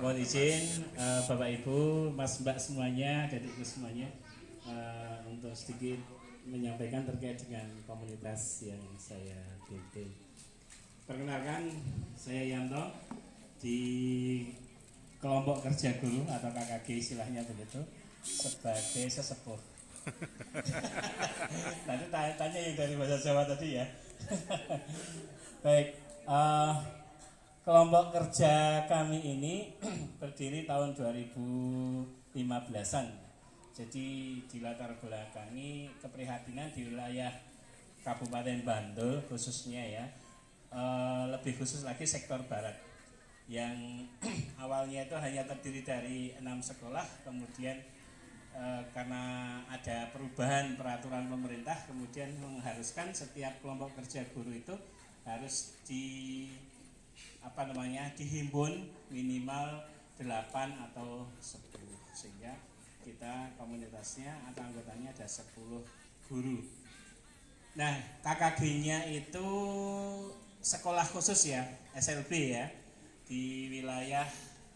Mohon izin Bapak Ibu, Mas Mbak semuanya, adikku semuanya untuk sedikit menyampaikan terkait dengan komunitas yang saya pimpin. Perkenalkan, saya Yanto di kelompok kerja guru atau KKG istilahnya begitu sebagai sesepuh. Nanti tanya yang dari bahasa Jawa tadi ya. Baik, kelompok kerja kami ini berdiri tahun 2015-an. Jadi di latar belakangi keprihatinan di wilayah Kabupaten Bantul khususnya ya, lebih khusus lagi sektor barat yang awalnya itu hanya terdiri dari 6 sekolah, kemudian karena ada perubahan peraturan pemerintah kemudian mengharuskan setiap kelompok kerja guru itu harus dihimpun minimal 8 atau 10, sehingga kita komunitasnya atau anggotanya ada 10 guru. Nah, KKG-nya itu sekolah khusus ya, SLB ya, di wilayah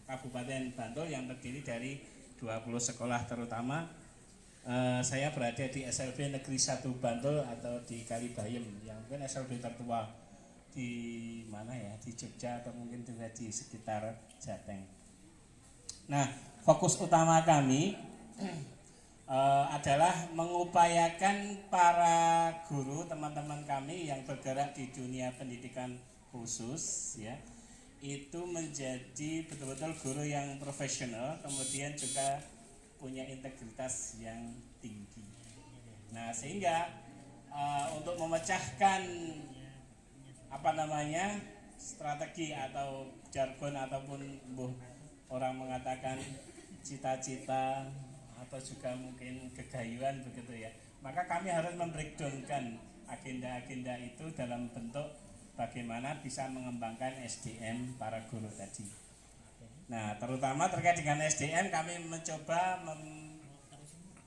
Kabupaten Bantul yang terdiri dari 20 sekolah, terutama saya berada di SLB Negeri 1 Bantul atau di Kalibayem, yang mungkin SLB tertua di mana ya, di Jogja atau mungkin juga di sekitar Jateng. Nah, fokus utama kami adalah mengupayakan para guru, teman-teman kami yang bergerak di dunia pendidikan khusus ya, itu menjadi betul-betul guru yang profesional, kemudian juga punya integritas yang tinggi. Nah, sehingga untuk memecahkan strategi atau jargon ataupun orang mengatakan cita-cita atau juga mungkin kegayuan begitu ya, maka kami harus membreakdownkan agenda-agenda itu dalam bentuk bagaimana bisa mengembangkan SDM para guru tadi. Nah, terutama terkait dengan SDM kami mencoba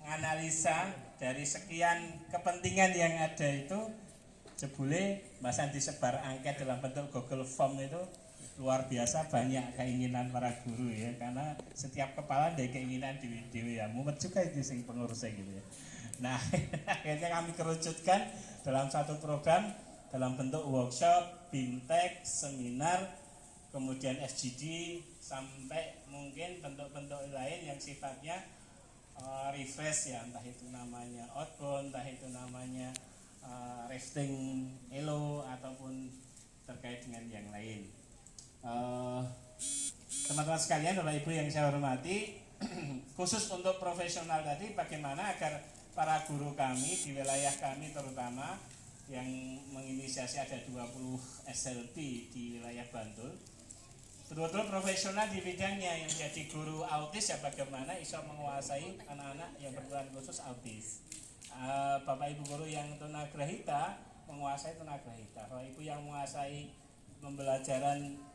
menganalisa dari sekian kepentingan yang ada itu, jebule bahkan disebar angket dalam bentuk Google Form itu luar biasa banyak keinginan para guru ya, karena setiap kepala ada keinginan dewi ya, mumet juga itu sing pengurusnya gitu ya. Nah, akhirnya kami kerucutkan dalam satu program dalam bentuk workshop, bimtek, seminar, kemudian SGD, sampai mungkin bentuk-bentuk lain yang sifatnya refresh ya, entah itu namanya outbound, entah itu namanya rafting elo ataupun terkait dengan yang lain. Teman-teman sekalian, Bapak Ibu yang saya hormati, khusus untuk profesional tadi, bagaimana agar para guru kami di wilayah kami terutama yang menginisiasi ada 20 SLB di wilayah Bantul, betul-betul profesional di bidangnya. Yang jadi guru autis ya bagaimana bisa menguasai anak-anak yang berkebutuhan khusus autis. Bapak Ibu guru yang tunagrahita menguasai tunagrahita. Bapak Ibu yang menguasai pembelajaran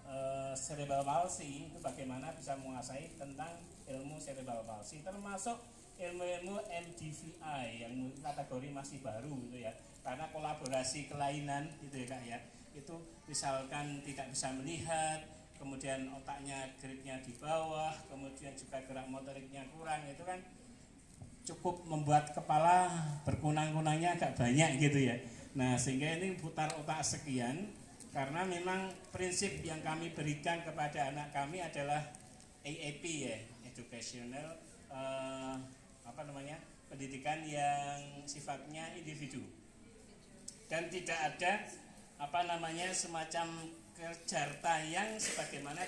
cerebral palsy itu bagaimana bisa menguasai tentang ilmu cerebral palsy, termasuk ilmu-ilmu MDVI yang kategori masih baru gitu ya, karena kolaborasi kelainan gitu ya Kak ya, itu misalkan tidak bisa melihat, kemudian otaknya gripnya di bawah, kemudian juga gerak motoriknya kurang, itu kan cukup membuat kepala berkunang-kunangnya agak banyak gitu ya. Nah, sehingga ini putar otak sekian, karena memang prinsip yang kami berikan kepada anak kami adalah AAP ya, educational pendidikan yang sifatnya individu, dan tidak ada semacam kejar tayang sebagaimana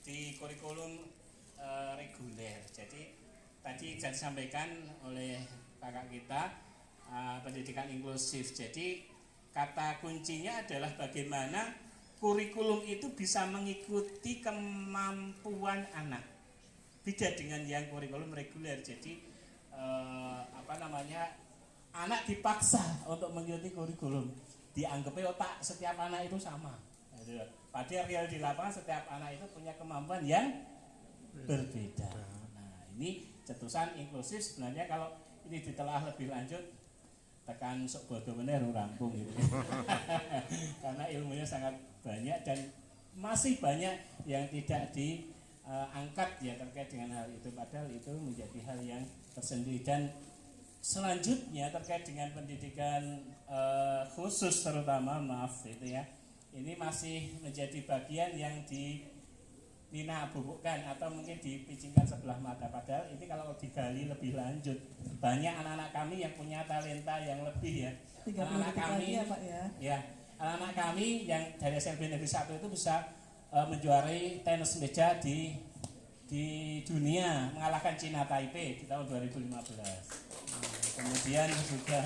di kurikulum reguler. Jadi tadi saya sampaikan oleh kakak kita, pendidikan inklusif. Jadi kata kuncinya adalah bagaimana kurikulum itu bisa mengikuti kemampuan anak. Beda dengan yang kurikulum reguler. Jadi anak dipaksa untuk mengikuti kurikulum. Dianggapnya otak setiap anak itu sama. Padahal real di lapangan setiap anak itu punya kemampuan yang berbeda. Nah, ini cetusan inklusif sebenarnya kalau ini ditelaah lebih lanjut tekan sok bodo bener rampung gitu. Karena ilmunya sangat banyak dan masih banyak yang tidak angkat ya terkait dengan hal itu, padahal itu menjadi hal yang tersendiri. Dan selanjutnya terkait dengan pendidikan khusus terutama itu ya, ini masih menjadi bagian yang bubukkan atau mungkin dipicingkan sebelah mata, padahal ini kalau digali lebih lanjut banyak anak-anak kami yang punya talenta yang lebih ya. Anak-anak kami ya, Pak, ya. Anak-anak kami yang dari SLB Negeri 1 itu bisa menjuarai tenis meja di dunia, mengalahkan Cina Taipei di tahun 2015. Kemudian juga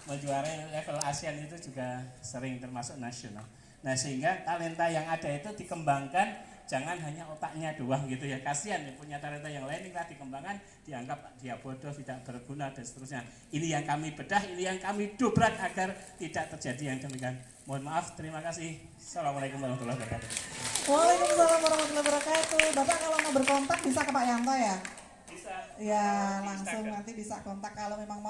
menjuarai level ASEAN itu juga sering, termasuk nasional. Nah, sehingga talenta yang ada itu dikembangkan, jangan hanya otaknya doang gitu ya. Kasihan ya, punya talenta yang lain tidak dikembangkan, dianggap dia bodoh, tidak berguna dan seterusnya. Ini yang kami bedah, ini yang kami dobrak agar tidak terjadi yang demikian. Mohon maaf, terima kasih. Assalamualaikum warahmatullahi wabarakatuh. Waalaikumsalam warahmatullahi wabarakatuh. Bapak kalau mau berkontak bisa ke Pak Yanto ya? Bisa. Ya, langsung nanti bisa kontak kalau memang mau